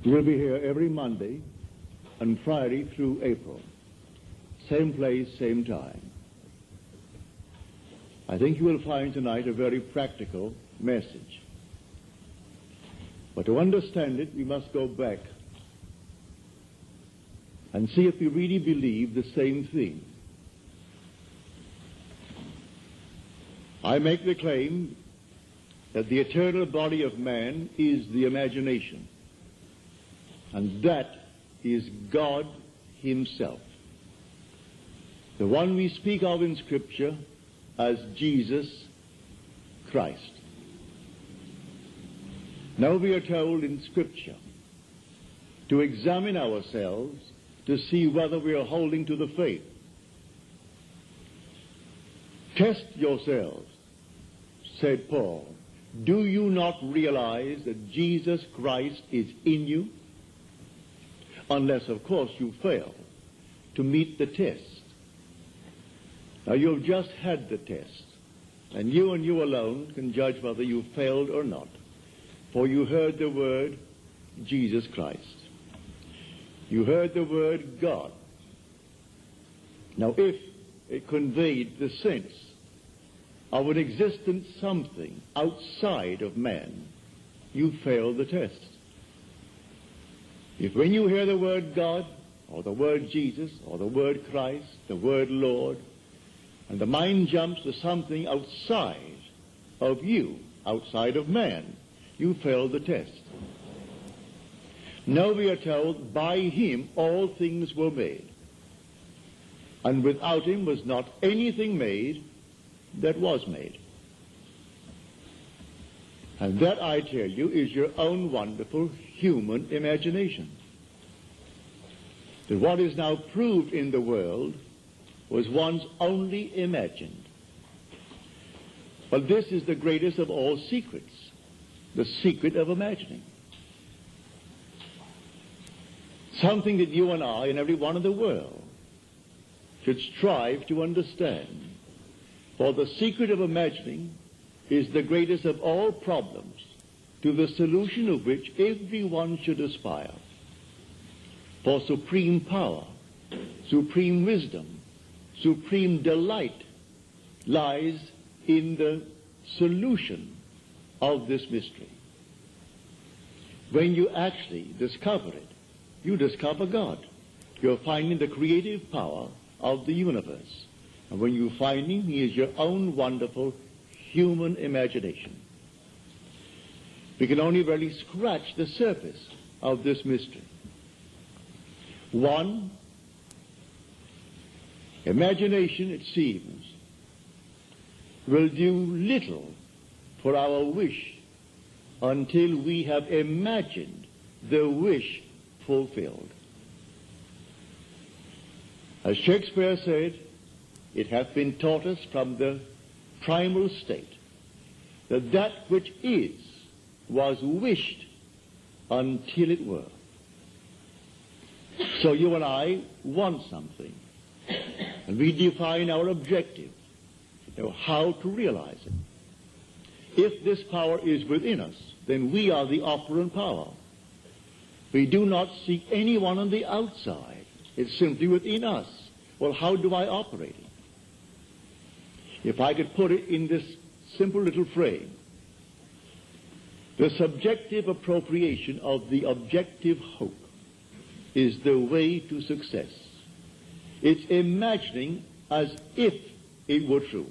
We'll be here every Monday and Friday through April. Same place, same time. I think you will find tonight a very practical message. But to understand it, we must go back and see if we really believe the same thing. I make the claim that the eternal body of man is the imagination, and that is God himself, the one we speak of in Scripture as Jesus Christ. Now we are told in Scripture to examine ourselves to see whether we are holding to the faith. Test yourselves, said Paul. Do you not realize that Jesus Christ is in you? Unless, of course, you fail to meet the test. Now, you've just had the test, and you alone can judge whether you failed or not. For you heard the word Jesus Christ. You heard the word God. Now, if it conveyed the sense of an existent something outside of man, you failed the test. If when you hear the word God, or the word Jesus, or the word Christ, the word Lord, and the mind jumps to something outside of you, outside of man, you failed the test. Now we are told, by him all things were made, and without him was not anything made that was made. And that, I tell you, is your own wonderful human imagination. That what is now proved in the world was once only imagined. But this is the greatest of all secrets, the secret of imagining. Something that you and I and everyone in the world should strive to understand. For the secret of imagining is the greatest of all problems, to the solution of which everyone should aspire. For supreme power, supreme wisdom, supreme delight lies in the solution of this mystery. When you actually discover it, you discover God. You're finding the creative power of the universe. And when you find him, he is your own wonderful human imagination. We can only really scratch the surface of this mystery. One, imagination, it seems, will do little for our wish until we have imagined the wish fulfilled. As Shakespeare said, it hath been taught us from the primal state that that which is was wished until it were. So you and I want something, and we define our objective, how to realize it. If this power is within us, then we are the operant power. We do not seek anyone on the outside. It's simply within us. Well, how do I operate it? If I could put it in this simple little frame, the subjective appropriation of the objective hope is the way to success. It's imagining as if it were true.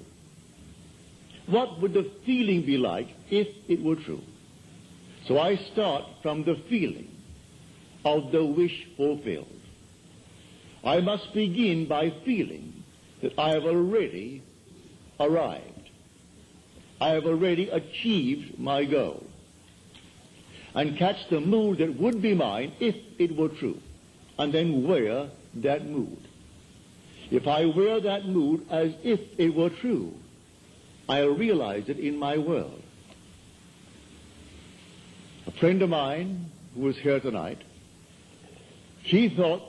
What would the feeling be like if it were true? So I start from the feeling of the wish fulfilled. I must begin by feeling that I have already arrived. I have already achieved my goal. And catch the mood that would be mine if it were true. And then wear that mood. If I wear that mood as if it were true, I'll realize it in my world. A friend of mine who was here tonight, she thought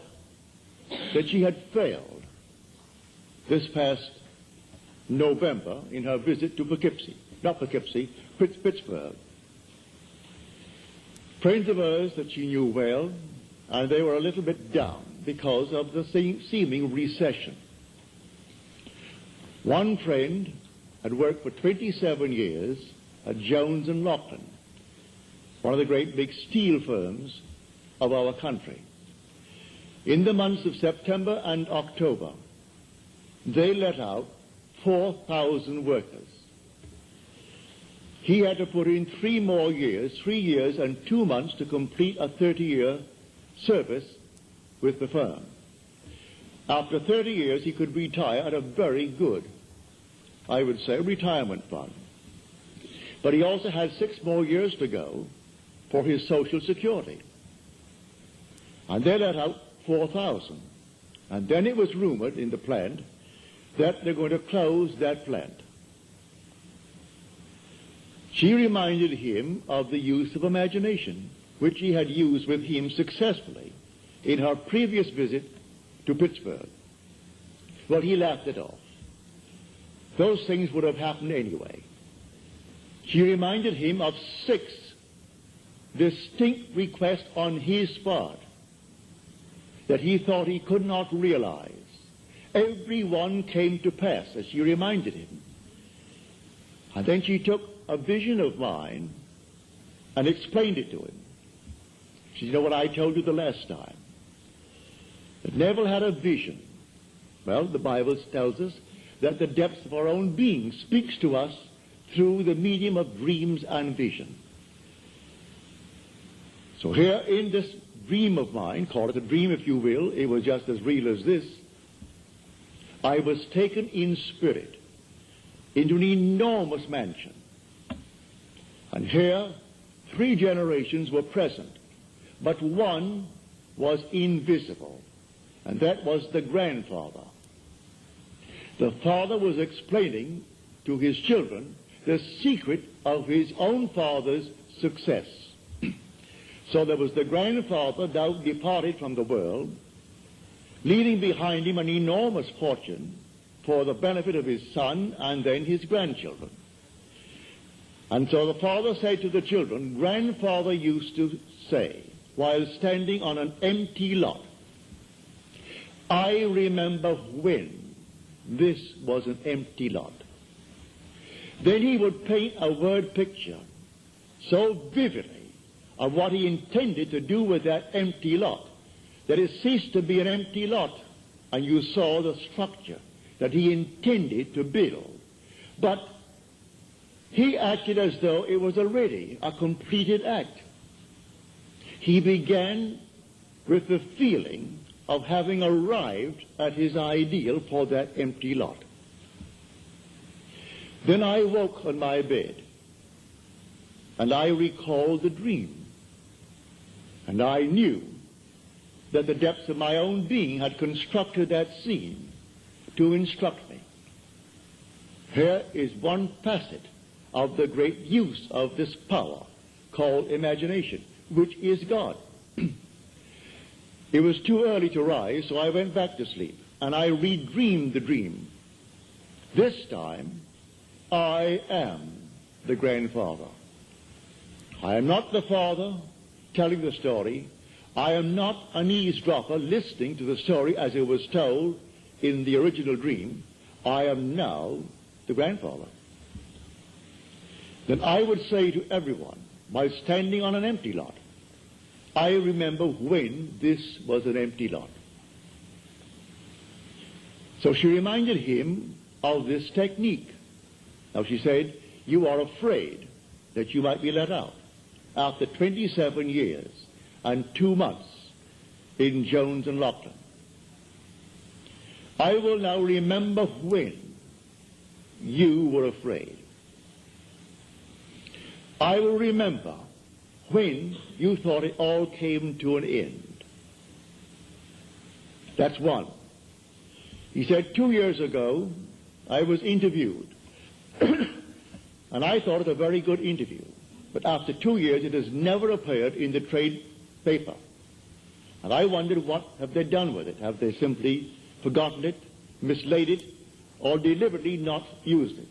that she had failed this past November in her visit to Pittsburgh. friends of hers that she knew well, and they were a little bit down because of the seeming recession. One friend had worked for 27 years at Jones and Loughlin, one of the great big steel firms of our country. In the months of September and October, they let out 4,000 workers. He had to put in 3 years and 2 months to complete a 30-year service with the firm. After 30 years, he could retire at a very good, I would say, retirement fund. But he also had 6 more years to go for his Social Security. And they let out 4,000. And then it was rumored in the plant that they're going to close that plant. She reminded him of the use of imagination, which he had used with him successfully in her previous visit to Pittsburgh. Well, he laughed it off. Those things would have happened anyway. She reminded him of 6 distinct requests on his part that he thought he could not realize. Every one came to pass, as she reminded him. And then she took a vision of mine and explained it to him. She said, you know what I told you the last time? That Neville had a vision. Well, the Bible tells us that the depths of our own being speaks to us through the medium of dreams and vision. So here in this dream of mine, call it a dream if you will, it was just as real as this, I was taken in spirit into an enormous mansion. And here 3 generations were present, but one was invisible, and that was the grandfather. The father was explaining to his children the secret of his own father's success. So there was the grandfather now departed from the world, leaving behind him an enormous fortune for the benefit of his son and then his grandchildren. And so the father said to the children, grandfather used to say, while standing on an empty lot, I remember when this was an empty lot. Then he would paint a word picture so vividly of what he intended to do with that empty lot, that it ceased to be an empty lot, and you saw the structure that he intended to build. But he acted as though it was already a completed act. He began with the feeling of having arrived at his ideal for that empty lot. Then I woke on my bed, and I recalled the dream. And I knew that the depths of my own being had constructed that scene to instruct me. Here is one facet of the great use of this power called imagination, which is God. It was too early to rise, so I went back to sleep, and I redreamed the dream. This time, I am the grandfather. I am not the father telling the story. I am not an eavesdropper listening to the story as it was told in the original dream. I am now the grandfather. Then I would say to everyone, while standing on an empty lot, I remember when this was an empty lot. So she reminded him of this technique. Now she said, you are afraid that you might be let out after 27 years and 2 months in Jones and Loughlin. I will now remember when you were afraid. I will remember when you thought it all came to an end. That's one. He said 2 years ago I was interviewed and I thought it a very good interview. But after 2 years, it has never appeared in the trade paper. And I wondered, what have they done with it? Have they simply forgotten it, mislaid it, or deliberately not used it?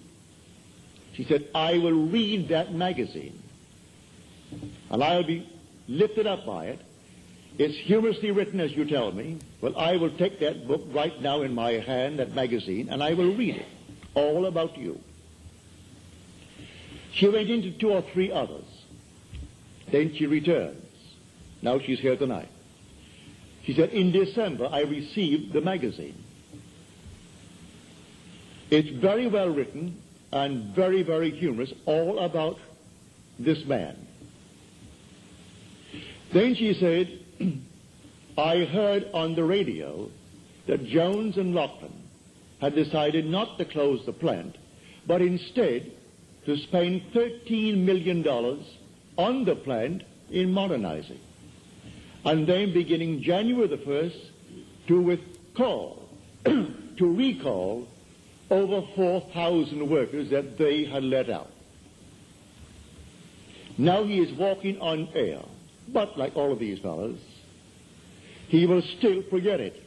She said, I will read that magazine, and I'll be lifted up by it. It's humorously written, as you tell me. Well, I will take that book right now in my hand, that magazine, and I will read it, all about you. She went into 2 or 3 others. Then she returns. Now she's here tonight. She said, in December, I received the magazine. It's very well written and very, very humorous, all about this man. Then she said, I heard on the radio that Jones and Lachlan had decided not to close the plant, but instead to spend $13 million on the plant in modernizing. And then beginning January the 1st, to recall over 4,000 workers that they had let out. Now he is walking on air, but like all of these fellows, he will still forget it.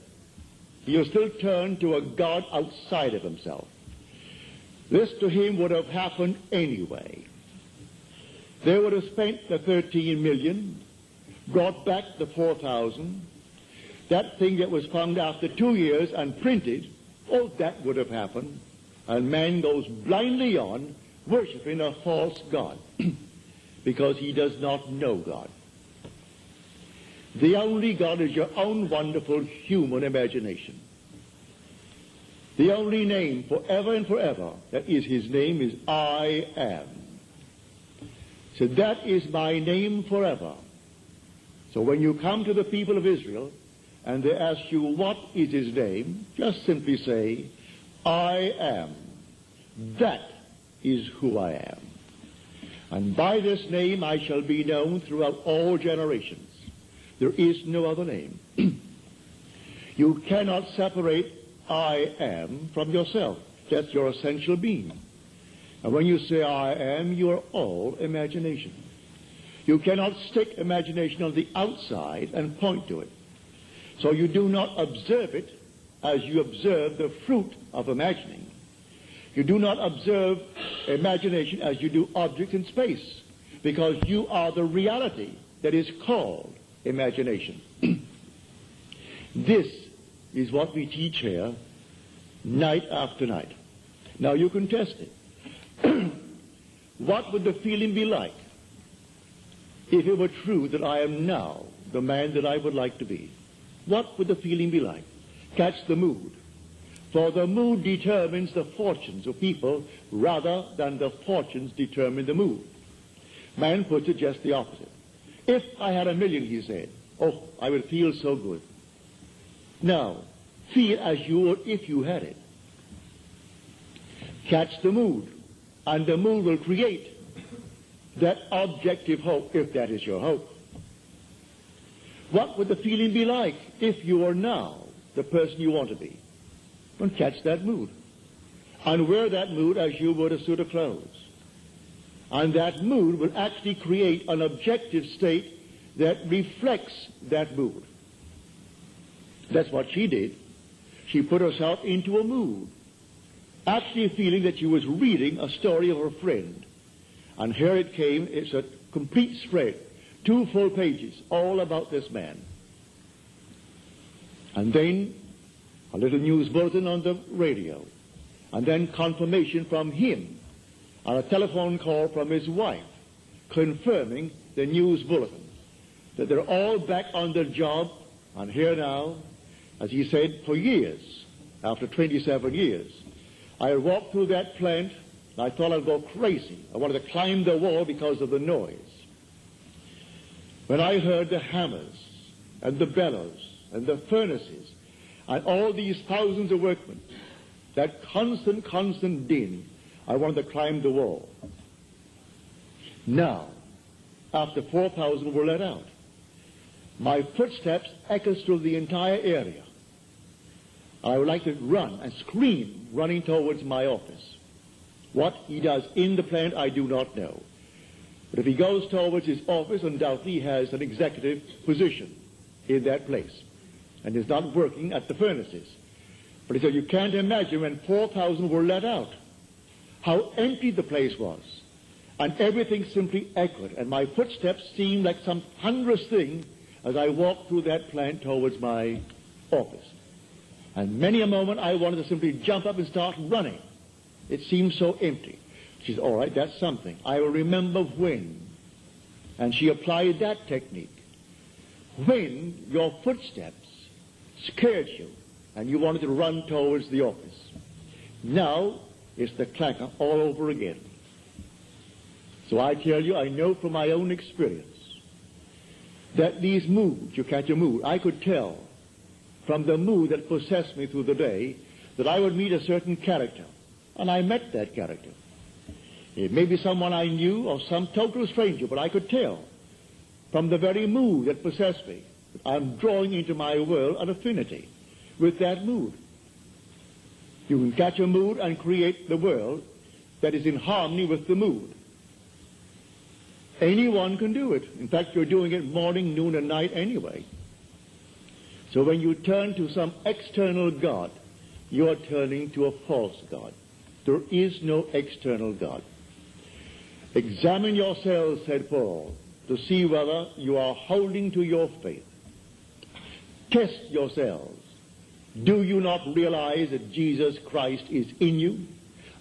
He will still turn to a God outside of himself. This to him would have happened anyway. They would have spent the 13 million, brought back the 4,000. That thing that was found after 2 years and printed, oh, that would have happened. And man goes blindly on worshiping a false God because he does not know God. The only God is your own wonderful human imagination. The only name forever and forever that is his name is I am. So that is my name forever. So when you come to the people of Israel and they ask you what is his name, just simply say, I am. That is who I am. And by this name I shall be known throughout all generations. There is no other name. You cannot separate I am from yourself. That's your essential being. And when you say I am, you are all imagination. You cannot stick imagination on the outside and point to it. So you do not observe it as you observe the fruit of imagining. You do not observe imagination as you do objects in space, because you are the reality that is called imagination. This is what we teach here night after night. Now you can test it. What would the feeling be like if it were true that I am now the man that I would like to be? What would the feeling be like? Catch the mood. For the mood determines the fortunes of people rather than the fortunes determine the mood. Man puts it just the opposite. If I had $1 million, he said, oh, I would feel so good. Now, feel as you would if you had it. Catch the mood, and the mood will create that objective hope, if that is your hope. What would the feeling be like if you are now the person you want to be? Well, catch that mood. And wear that mood as you would a suit of clothes. And that mood will actually create an objective state that reflects that mood. That's what she did. She put herself into a mood, actually feeling that she was reading a story of her friend. And here it came. It's a complete spread, 2 full pages, all about this man. And then a little news bulletin on the radio, and then confirmation from him, and a telephone call from his wife, confirming the news bulletin, that they're all back on the job, and here now, as he said, for years, after 27 years, I walked through that plant, and I thought I'd go crazy. I wanted to climb the wall because of the noise. When I heard the hammers, and the bellows, and the furnaces, and all these thousands of workmen, that constant din, I wanted to climb the wall. Now, after 4,000 were let out, my footsteps echoed through the entire area. I would like to run and scream, running towards my office. What he does in the plant, I do not know. But if he goes towards his office, undoubtedly he has an executive position in that place, and is not working at the furnaces. But he said, you can't imagine when 4,000 were let out, how empty the place was, And everything simply echoed, and my footsteps seemed like some thunderous thing as I walked through that plant towards my office. And many a moment I wanted to simply jump up and start running. It seemed so empty. She said, all right, that's something. I will remember when. And she applied that technique. When your footsteps scared you and you wanted to run towards the office. Now it's the clangor all over again. So I tell you, I know from my own experience that these moods, you catch a mood, I could tell from the mood that possessed me through the day that I would meet a certain character. And I met that character. It may be someone I knew or some total stranger, but I could tell from the very mood that possessed me that I'm drawing into my world an affinity with that mood. You can catch a mood and create the world that is in harmony with the mood. Anyone can do it. In fact, you're doing it morning, noon, and night anyway. So when you turn to some external God, you are turning to a false God. There is no external God. Examine yourselves, said Paul, to see whether you are holding to your faith. Test yourselves. Do you not realize that Jesus Christ is in you?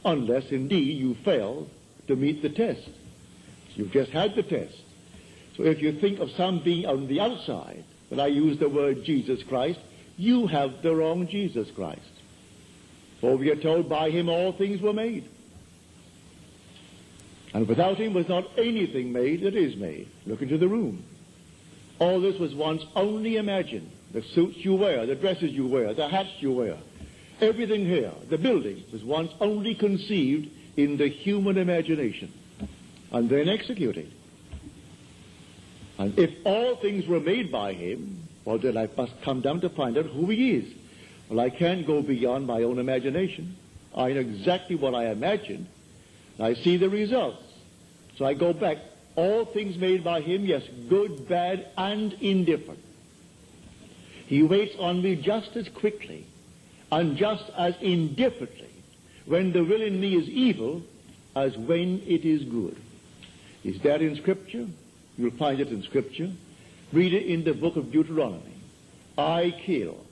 Unless indeed you fail to meet the test. You've just had the test. So if you think of some being on the outside, but I use the word Jesus Christ, you have the wrong Jesus Christ. For we are told by him all things were made. And without him was not anything made that is made. Look into the room. All this was once only imagined. The suits you wear, the dresses you wear, the hats you wear. Everything here, the building, was once only conceived in the human imagination and then executed. And if all things were made by him, well, then I must come down to find out who he is. Well, I can't go beyond my own imagination. I know exactly what I imagined. I see the results. So I go back. All things made by him, yes, good, bad, and indifferent. He waits on me just as quickly and just as indifferently when the will in me is evil as when it is good. Is that in Scripture? You'll find it in Scripture. Read it in the book of Deuteronomy. I kill.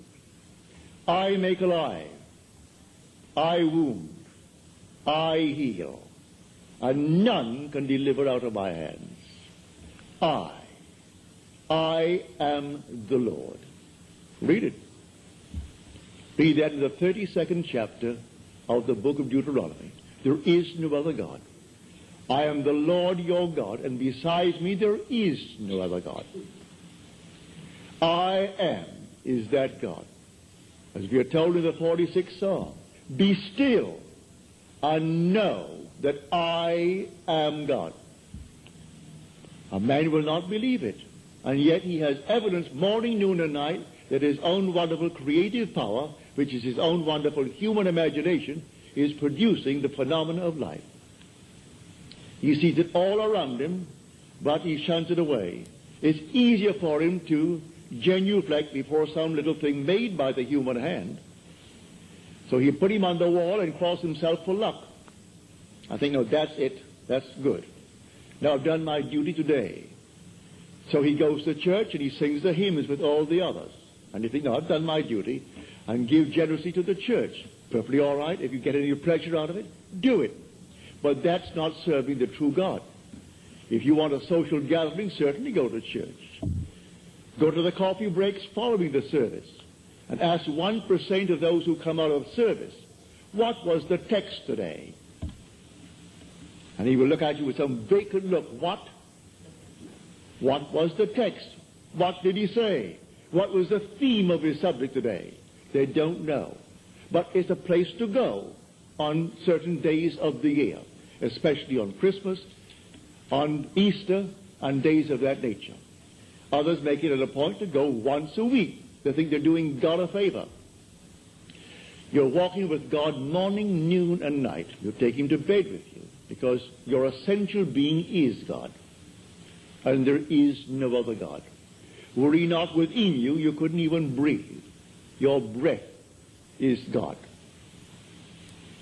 I make alive. I wound. I heal. And none can deliver out of my hands. I am the Lord. Read it. Read that in the 32nd chapter of the book of Deuteronomy. There is no other God. I am the Lord your God, and besides me there is no other God. I am is that God. As we are told in the 46th Psalm, be still and know that I am God. A man will not believe it, and yet he has evidence morning, noon, and night that his own wonderful creative power, which is his own wonderful human imagination, is producing the phenomena of life. He sees it all around him, but he shuns it away. It's easier for him to genuflect before some little thing made by the human hand. So he put him on the wall and cross himself for luck. I think, no, that's it. That's good. Now I've done my duty today. So he goes to church and he sings the hymns with all the others. And you think, no, I've done my duty, and give generously to the church. Perfectly all right. If you get any pleasure out of it, do it. But that's not serving the true God. If you want a social gathering, certainly go to church. Go to the coffee breaks following the service and ask 1% of those who come out of service, what was the text today? And he will look at you with some vacant look. What? What was the text? What did he say? What was the theme of his subject today? They don't know. But it's a place to go on certain days of the year, especially on Christmas, on Easter, and days of that nature. Others make it a point to go once a week. They think they're doing God a favor. You're walking with God morning, noon, and night. You take him to bed with you because your essential being is God. And there is no other God. Were he not within you, you couldn't even breathe. Your breath is God.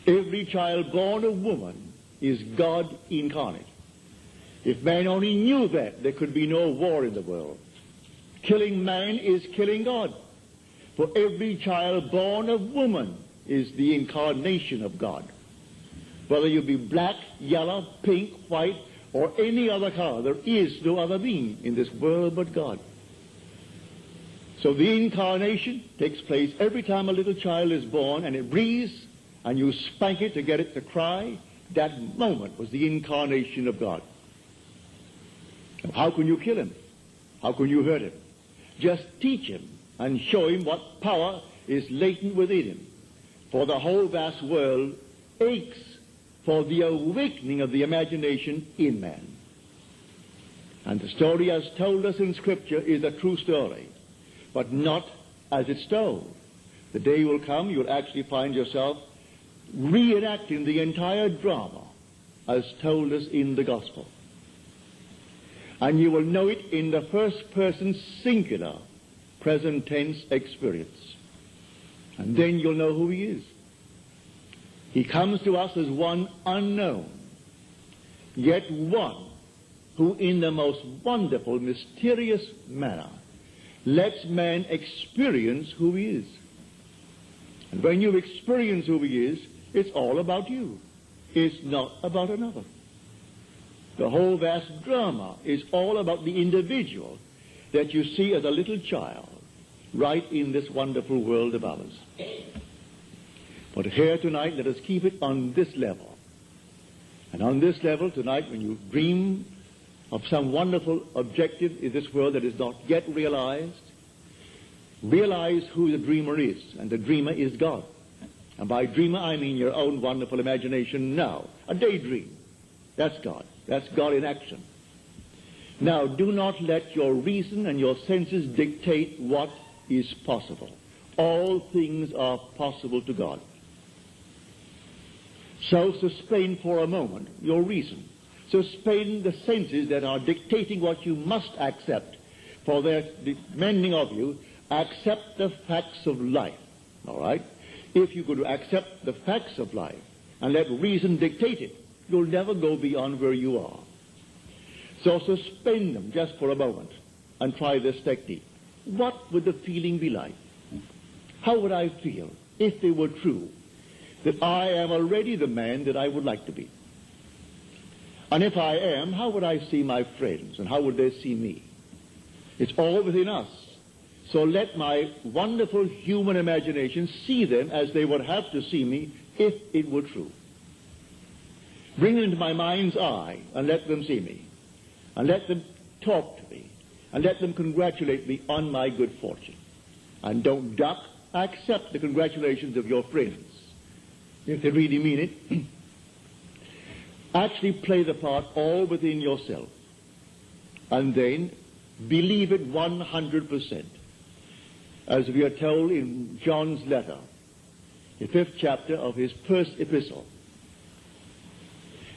Every child born of woman is God incarnate. If man only knew that, there could be no war in the world. Killing man is killing God. For every child born of woman is the incarnation of God. Whether you be black, yellow, pink, white, or any other color, there is no other being in this world but God. So the incarnation takes place every time a little child is born and it breathes, and you spank it to get it to cry. That moment was the incarnation of God. Now, how can you kill him? How can you hurt him? Just teach him and show him what power is latent within him. For the whole vast world aches for the awakening of the imagination in man. And the story as told us in Scripture is a true story, but not as it's told. The day will come you'll actually find yourself reenacting the entire drama as told us in the Gospel. And you will know it in the first person singular present tense experience. And then you'll know who he is. He comes to us as one unknown, yet one who in the most wonderful, mysterious manner lets man experience who he is. And when you experience who he is, it's all about you. It's not about another. The whole vast drama is all about the individual that you see as a little child right in this wonderful world of ours. But here tonight, let us keep it on this level. And on this level tonight, when you dream of some wonderful objective in this world that is not yet realized, realize who the dreamer is. And the dreamer is God. And by dreamer, I mean your own wonderful imagination now. A daydream. That's God. That's God in action. Now, do not let your reason and your senses dictate what is possible. All things are possible to God. So suspend for a moment your reason. Suspend the senses that are dictating what you must accept. For their demanding of you, accept the facts of life. All right? If you could accept the facts of life and let reason dictate it, you'll never go beyond where you are. So suspend them just for a moment and try this technique. What would the feeling be like? How would I feel if they were true, that I am already the man that I would like to be? And if I am, how would I see my friends and how would they see me? It's all within us. So let my wonderful human imagination see them as they would have to see me if it were true. Bring them into my mind's eye and let them see me. And let them talk to me. And let them congratulate me on my good fortune. And don't duck. Accept the congratulations of your friends, if they really mean it. Actually play the part all within yourself. And then believe it 100%. As we are told in John's letter, the 5th chapter of his first epistle.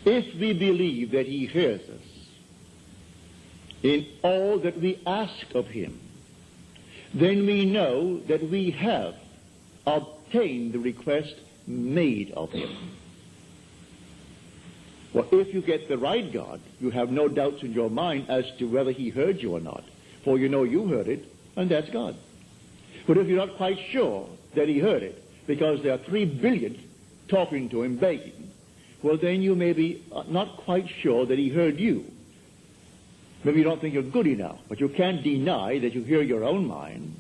If we believe that he hears us in all that we ask of him, then we know that we have obtained the request made of him. Well, if you get the right God, you have no doubts in your mind as to whether he heard you or not. For you know you heard it, and that's God. But if you're not quite sure that he heard it, because there are 3 billion talking to him, begging, well, then you may be not quite sure that he heard you. Maybe you don't think you're good enough, but you can't deny that you hear your own mind.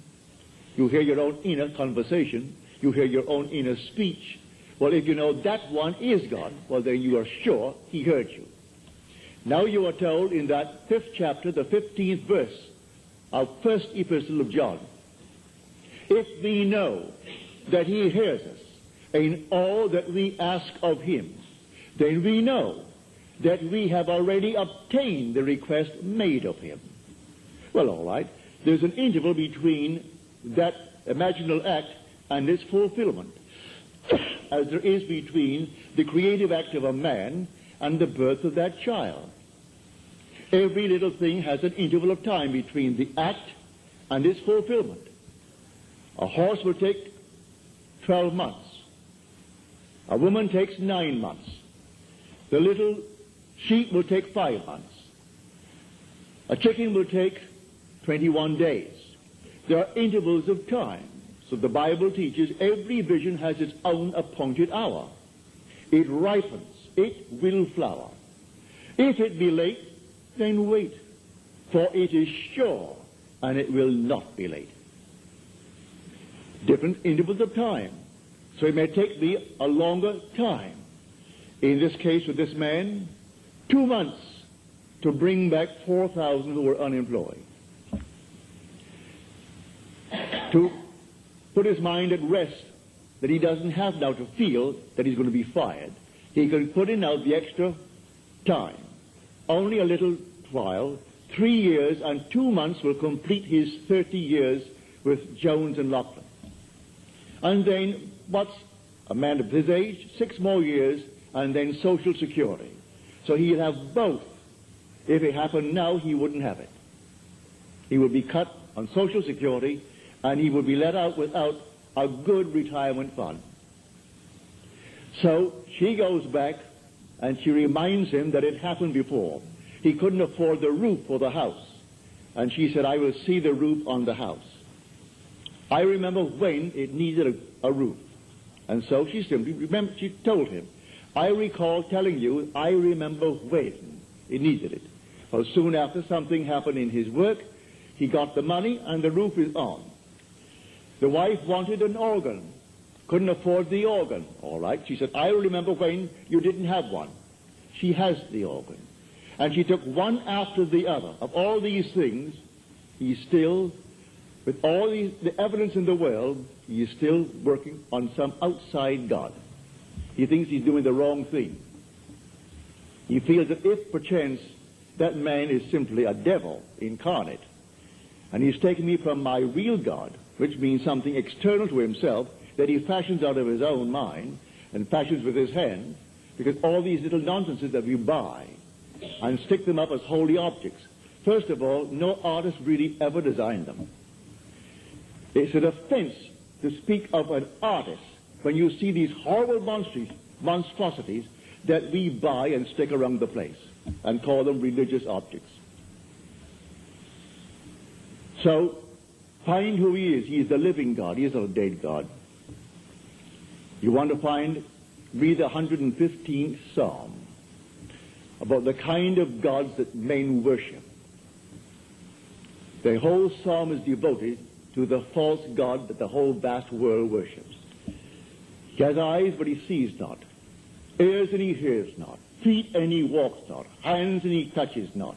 You hear your own inner conversation. You hear your own inner speech. Well, if you know that one is God, well, then you are sure he heard you. Now you are told in that 5th chapter, the 15th verse of first epistle of John, if we know that he hears us in all that we ask of him, then we know that we have already obtained the request made of him. Well, all right. There's an interval between that imaginal act and its fulfillment, as there is between the creative act of a man and the birth of that child. Every little thing has an interval of time between the act and its fulfillment. A horse will take 12 months. A woman takes 9 months. The little sheep will take 5 months. A chicken will take 21 days. There are intervals of time. So the Bible teaches every vision has its own appointed hour. It ripens. It will flower. If it be late, then wait, for it is sure, and it will not be late. Different intervals of time. So it may take thee a longer time. In this case with this man, 2 months to bring back 4,000 who were unemployed. To put his mind at rest that he doesn't have now to feel that he's going to be fired. He can put in now the extra time. Only a little while, 3 years and 2 months will complete his 30 years with Jones and Lachlan. And then, what's a man of his age? 6 more years, and then Social Security. So he'll have both. If it happened now, he wouldn't have it. He would be cut on Social Security, and he would be let out without a good retirement fund. So she goes back, and she reminds him that it happened before. He couldn't afford the roof for the house. And she said, I will see the roof on the house. I remember when it needed a roof. And so she told him, I recall telling you, I remember when it needed it. Well, soon after, something happened in his work. He got the money, and the roof is on. The wife wanted an organ. Couldn't afford the organ. All right. She said, I remember when you didn't have one. She has the organ. And she took one after the other. Of all these things, he's still, with all the evidence in the world, he is still working on some outside God. He thinks he's doing the wrong thing. He feels that if perchance that man is simply a devil incarnate, and he's taken me from my real God, which means something external to himself, that he fashions out of his own mind and fashions with his hand, because all these little nonsenses that we buy and stick them up as holy objects. First of all, no artist really ever designed them. It's an offense to speak of an artist when you see these horrible monstrosities that we buy and stick around the place and call them religious objects. So, find who he is. He is the living God. He is not a dead God. You want to read the 115th Psalm about the kind of gods that men worship. The whole psalm is devoted to the false god that the whole vast world worships. He has eyes, but he sees not. Ears, and he hears not. Feet, and he walks not. Hands, and he touches not.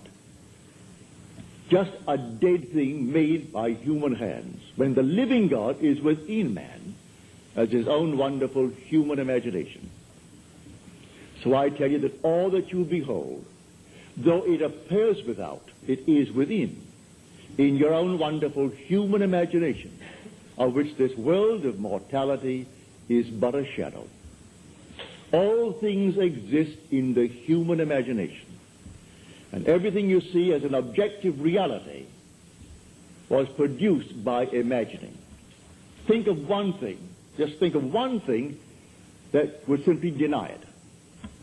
Just a dead thing made by human hands, when the living God is within man as his own wonderful human imagination. So I tell you that all that you behold, though it appears without, it is within, in your own wonderful human imagination, of which this world of mortality is but a shadow. All things exist in the human imagination. And everything you see as an objective reality was produced by imagining. Think of one thing. Just think of one thing that would simply deny it.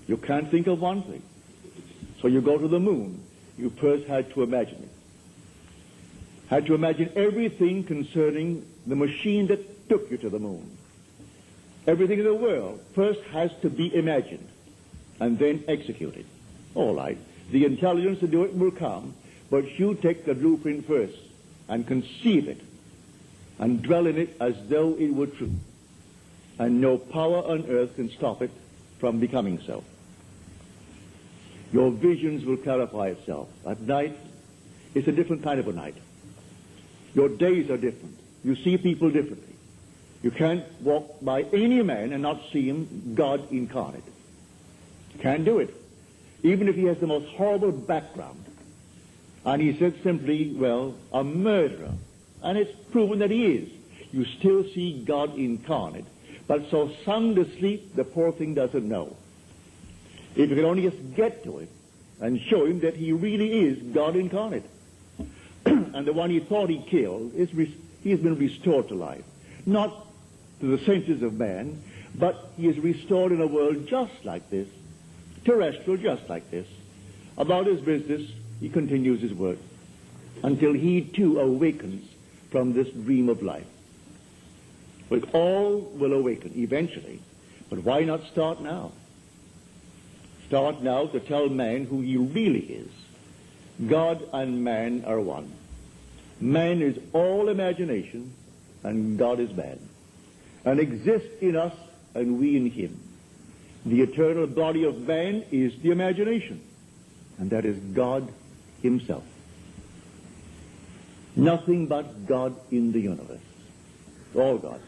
You can't think of one thing. So you go to the moon. You first had to imagine it. Had to imagine everything concerning the machine that took you to the moon. Everything in the world first has to be imagined and then executed. All right. The intelligence to do it will come, but you take the blueprint first and conceive it and dwell in it as though it were true. And no power on earth can stop it from becoming so. Your visions will clarify itself. At night, it's a different kind of a night. Your days are different. You see people differently. You can't walk by any man and not see him God incarnate. You can't do it. Even if he has the most horrible background. And he said simply, well, a murderer. And it's proven that he is. You still see God incarnate. But so sung to sleep, the poor thing doesn't know. If you can only just get to it and show him that he really is God incarnate. And the one he thought he killed, he has been restored to life. Not to the senses of man, but he is restored in a world just like this, terrestrial just like this. About his business, he continues his work. until he too awakens from this dream of life. But all will awaken eventually. But why not start now? Start now to tell man who he really is. God and man are one. Man is all imagination, and God is man, and exists in us and we in him. The eternal body of man is the imagination, and that is God himself. Nothing but God in the universe. All God.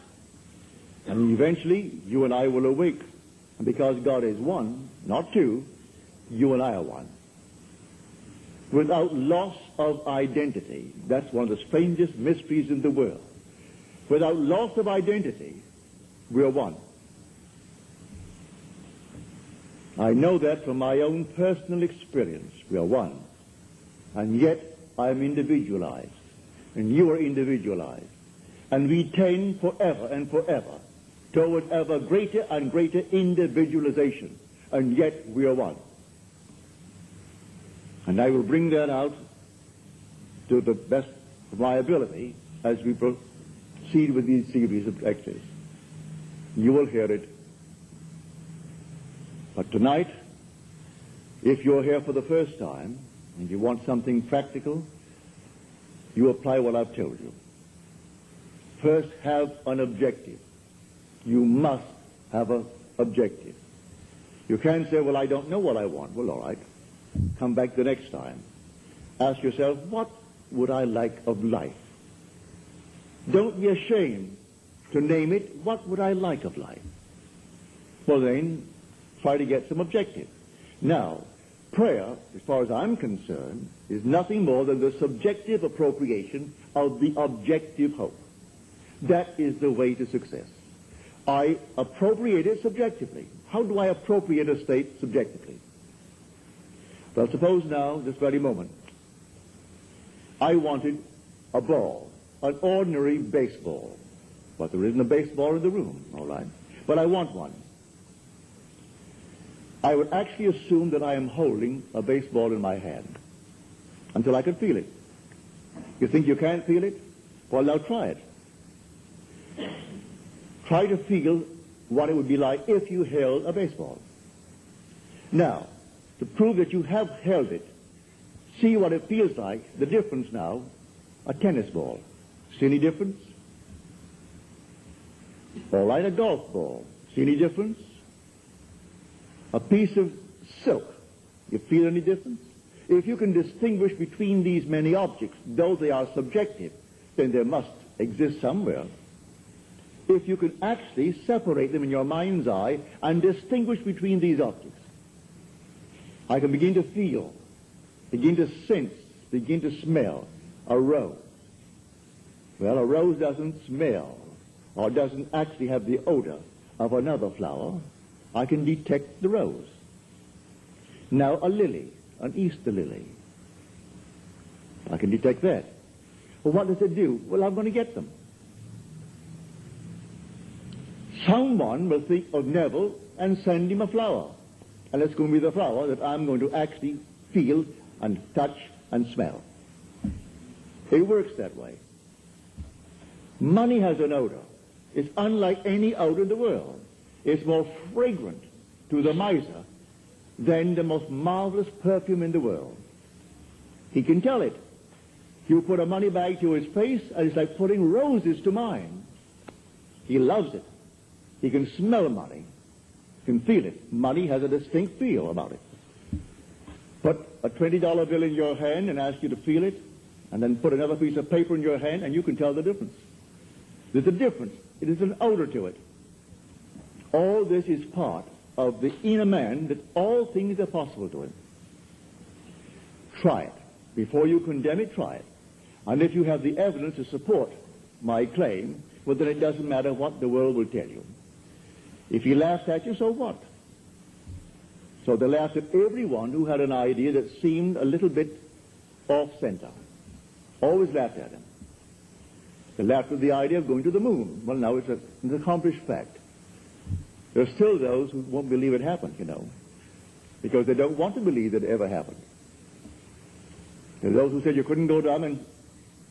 And eventually, you and I will awake. And because God is one, not two, you and I are one. Without loss of identity. That's one of the strangest mysteries in the world. Without loss of identity, we are one. I know that from my own personal experience. We are one. And yet, I am individualized. And you are individualized. And we tend forever and forever toward ever greater and greater individualization. And yet, we are one. And I will bring that out to the best of my ability as we proceed with these series of lectures. You will hear it. But tonight, if you're here for the first time and you want something practical, you apply what I've told you. First, have an objective. You must have an objective. You can't say, well, I don't know what I want. Well, all right. Come back the next time. Ask yourself, what would I like of life? Don't be ashamed to name it. What would I like of life? Well, then, try to get some objective. Now, prayer, as far as I'm concerned, is nothing more than the subjective appropriation of the objective hope. That is the way to success. I appropriate it subjectively. How do I appropriate a state subjectively? Well, suppose now, this very moment, I wanted a ball, an ordinary baseball. But there isn't a baseball in the room, all right? But I want one. I would actually assume that I am holding a baseball in my hand until I can feel it. You think you can't feel it? Well, now try it. Try to feel what it would be like if you held a baseball. Now, to prove that you have held it, see what it feels like, the difference now, a tennis ball. See any difference? All right, a golf ball. See any difference? A piece of silk. You feel any difference? If you can distinguish between these many objects, though they are subjective, then there must exist somewhere. If you can actually separate them in your mind's eye and distinguish between these objects, I can begin to feel, begin to sense, begin to smell a rose. Well, a rose doesn't smell or doesn't actually have the odor of another flower. I can detect the rose. Now a lily, an Easter lily. I can detect that. Well, what does it do? Well, I'm going to get them. Someone will think of Neville and send him a flower. And it's going to be the flower that I'm going to actually feel and touch and smell. It works that way. Money has an odor. It's unlike any odor in the world. It's more fragrant to the miser than the most marvelous perfume in the world. He can tell it. You put a money bag to his face, and it's like putting roses to mine. He loves it. He can smell money. Can feel it. Money has a distinct feel about it. Put a $20 bill in your hand and ask you to feel it, and then put another piece of paper in your hand, and you can tell the difference. There's a difference. It is an odor to it. All this is part of the inner man, that all things are possible to him. Try it. Before you condemn it, try it. And if you have the evidence to support my claim, well, then it doesn't matter what the world will tell you. If he laughs at you, so what? So they laughed at everyone who had an idea that seemed a little bit off-center. Always laughed at him. They laughed at the idea of going to the moon. Well, now it's an accomplished fact. There are still those who won't believe it happened, you know, because they don't want to believe that it ever happened. There are those who said you couldn't go down and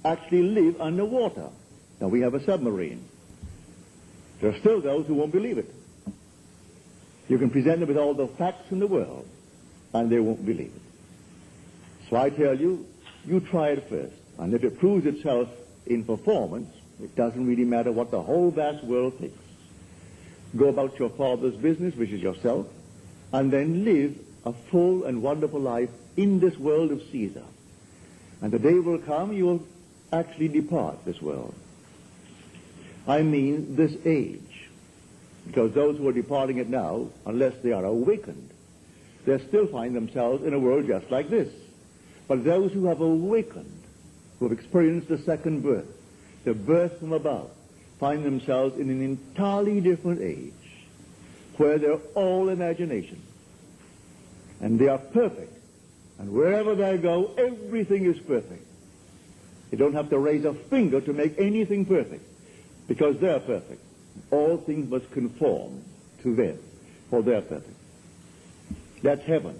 actually live underwater. Now we have a submarine. There are still those who won't believe it. You can present them with all the facts in the world, and they won't believe it. So I tell you, you try it first. And if it proves itself in performance, it doesn't really matter what the whole vast world thinks. Go about your Father's business, which is yourself, and then live a full and wonderful life in this world of Caesar. And the day will come you will actually depart this world. I mean this age. Because those who are departing it now, unless they are awakened, they still find themselves in a world just like this. But those who have awakened, who have experienced the second birth, the birth from above, find themselves in an entirely different age, where they're all imagination. And they are perfect. And wherever they go, everything is perfect. They don't have to raise a finger to make anything perfect, because they're perfect. All things must conform to them, for they're perfect. That's heaven.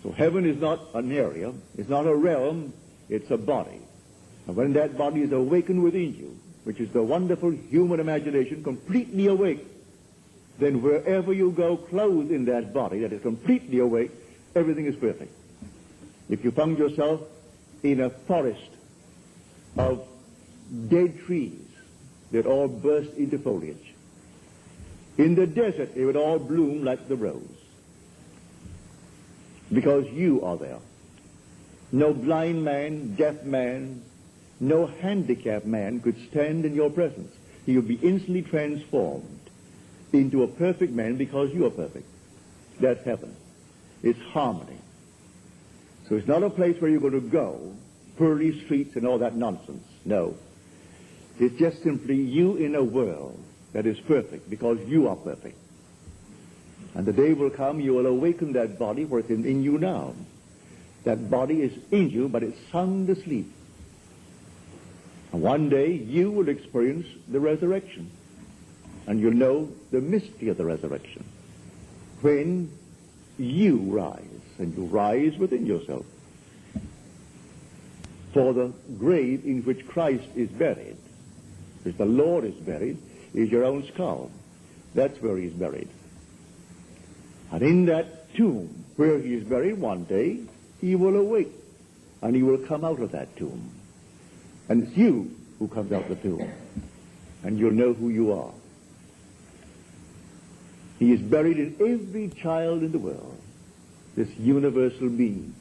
So heaven is not an area, it's not a realm, it's a body. And when that body is awakened within you, which is the wonderful human imagination completely awake, then wherever you go clothed in that body that is completely awake, everything is perfect. If you found yourself in a forest of dead trees that all burst into foliage, in the desert it would all bloom like the rose, because you are there. No blind man, deaf man, no handicapped man could stand in your presence. He would be instantly transformed into a perfect man because you are perfect. That's heaven. It's harmony. So it's not a place where you're going to go, pearly streets and all that nonsense. No. It's just simply you in a world that is perfect because you are perfect. And the day will come you will awaken that body where it's in you now. That body is in you, but it's sound asleep. And one day you will experience the resurrection. And you'll know the mystery of the resurrection. When you rise, and you rise within yourself. For the grave in which Christ is buried, which the Lord is buried, is your own skull. That's where he's buried. And in that tomb where he is buried, one day he will awake, and he will come out of that tomb. And it's you who comes out of the tomb, and you'll know who you are. He is buried in every child in the world, this universal being,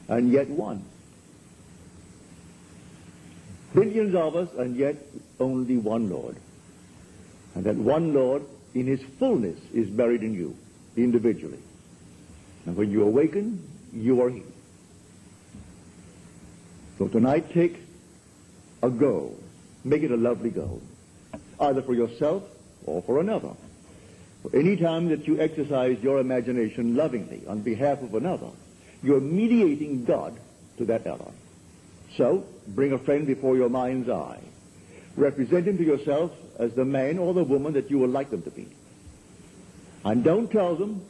and yet one. Billions of us, and yet only one Lord. And that one Lord, in his fullness, is buried in you, individually. And when you awaken, you are he. So tonight, take a go. Make it a lovely go, either for yourself or for another. Any time that you exercise your imagination lovingly on behalf of another, you're mediating God to that other. So, bring a friend before your mind's eye. Represent him to yourself as the man or the woman that you would like them to be. And don't tell them,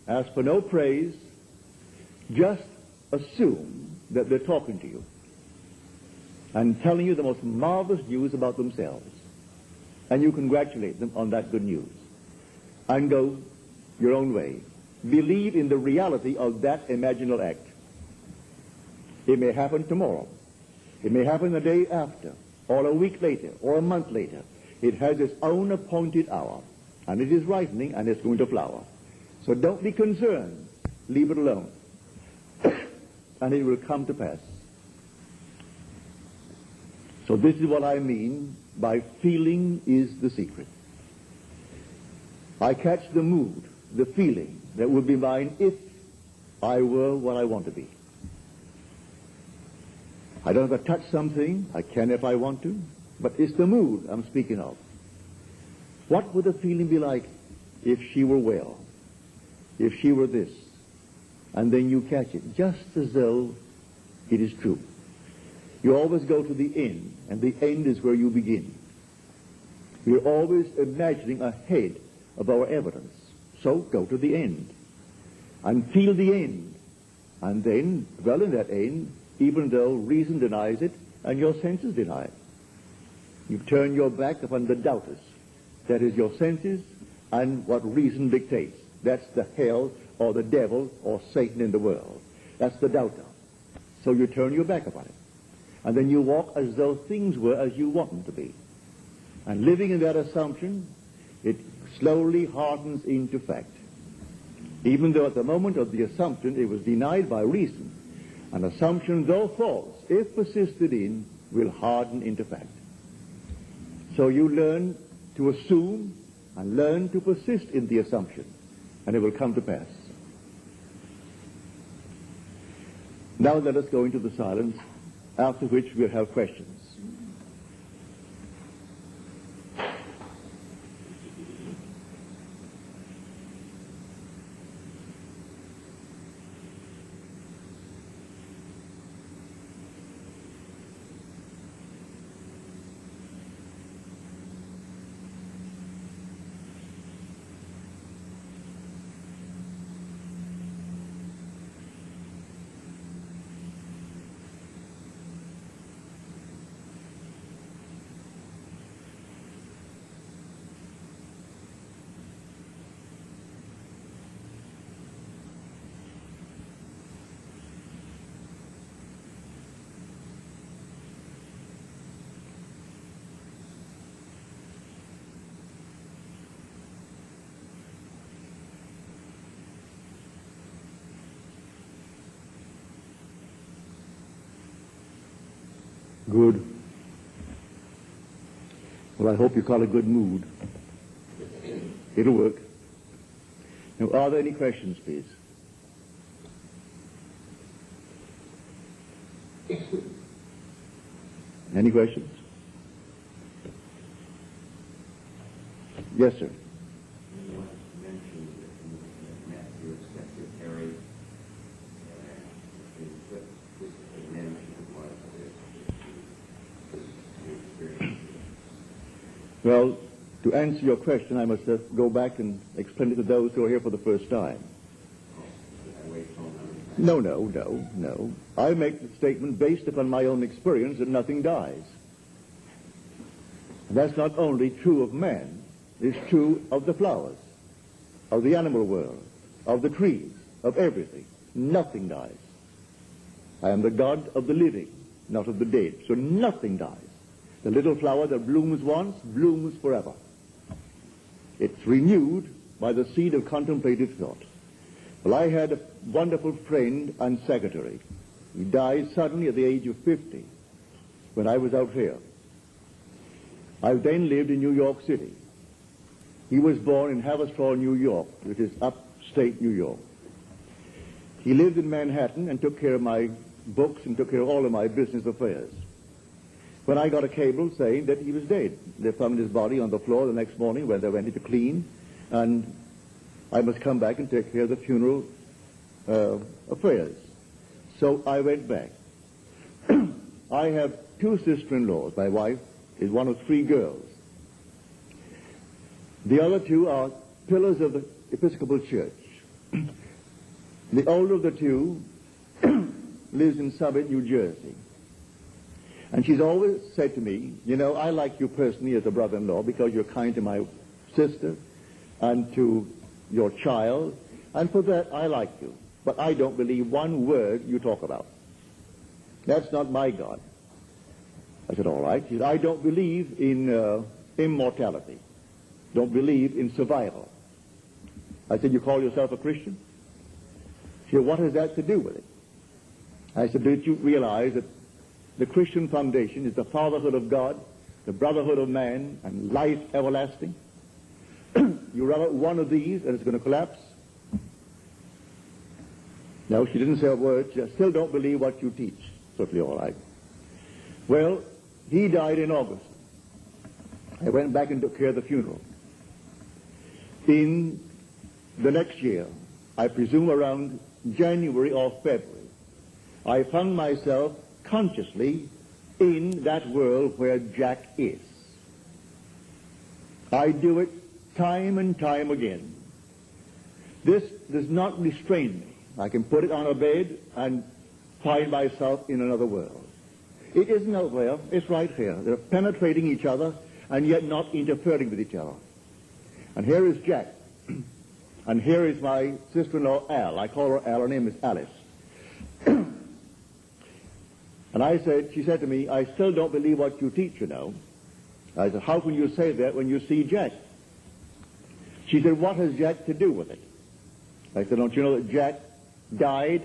ask for no praise, just assume that they're talking to you and telling you the most marvelous news about themselves. And you congratulate them on that good news. And go your own way. Believe in the reality of that imaginal act. It may happen tomorrow. It may happen the day after, or a week later, or a month later. It has its own appointed hour, and it is ripening, and it's going to flower. So don't be concerned. Leave it alone. And it will come to pass. So this is what I mean by feeling is the secret. I catch the mood, the feeling that would be mine if I were what I want to be. I don't have to touch something. I can if I want to. But it's the mood I'm speaking of. What would the feeling be like if she were well? If she were this? And then you catch it, just as though it is true. You always go to the end, and the end is where you begin. We're always imagining ahead of our evidence. So go to the end and feel the end. And then dwell in that end even though reason denies it and your senses deny it. You turn your back upon the doubters. That is your senses and what reason dictates. That's the hell or the devil or Satan in the world. That's the doubter. So you turn your back upon it. And then you walk as though things were as you want them to be. And living in that assumption, it slowly hardens into fact. Even though at the moment of the assumption it was denied by reason, an assumption, though false, if persisted in, will harden into fact. So you learn to assume and learn to persist in the assumption, and it will come to pass. Now let us go into the silence, after which we'll have questions. Good. Well, I hope you call it good mood. It'll work. Now, are there any questions, please? Any questions? Yes, sir. Well, to answer your question, I must go back and explain it to those who are here for the first time. No. I make the statement based upon my own experience that nothing dies. And that's not only true of man, it's true of the flowers, of the animal world, of the trees, of everything. Nothing dies. I am the God of the living, not of the dead. So nothing dies. The little flower that blooms once, blooms forever. It's renewed by the seed of contemplative thought. Well, I had a wonderful friend and secretary. He died suddenly at the age of 50 when I was out here. I then lived in New York City. He was born in Haverstraw, New York, which is upstate New York. He lived in Manhattan and took care of my books and took care of all of my business affairs. When I got a cable saying that he was dead, they found his body on the floor the next morning when they went in to clean, and I must come back and take care of the funeral affairs. So I went back. I have two sister-in-laws. My wife is one of three girls. The other two are pillars of the Episcopal Church. The older of the two lives in Summit, New Jersey. And she's always said to me, you know, I like you personally as a brother-in-law because you're kind to my sister and to your child, and for that I like you. But I don't believe one word you talk about. That's not my God. I said, all right. She said, I don't believe in immortality. Don't believe in survival. I said, you call yourself a Christian? She said, what has that to do with it? I said, did you realize that the Christian foundation is the fatherhood of God, the brotherhood of man, and life everlasting? You rub out one of these and it's going to collapse? No, she didn't say a word. She said, I still don't believe what you teach. Certainly all right. Well, he died in August. I went back and took care of the funeral. In the next year, I presume around January or February, I found myself consciously in that world where Jack is. I do it time and time again. This does not restrain me. I can put it on a bed and find myself in another world. It isn't out there, it's right here. They're penetrating each other and yet not interfering with each other. And here is Jack. And here is my sister-in-law, Al. I call her Al. Her name is Alice. And she said to me, I still don't believe what you teach, you know. I said, how can you say that when you see Jack? She said, what has Jack to do with it? I said, don't you know that Jack died?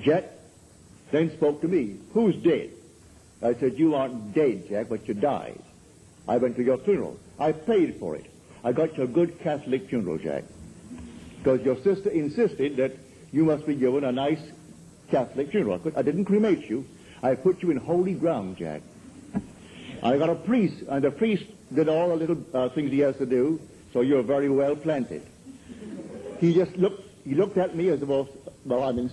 Jack then spoke to me. Who's dead? I said, you aren't dead, Jack, but you died. I went to your funeral. I paid for it. I got you a good Catholic funeral, Jack. Because your sister insisted that you must be given a nice Catholic funeral. I didn't cremate you. I put you in holy ground, Jack. I got a priest, and the priest did all the little things he has to do, so you're very well planted. He just looked at me as if, well, I'm in...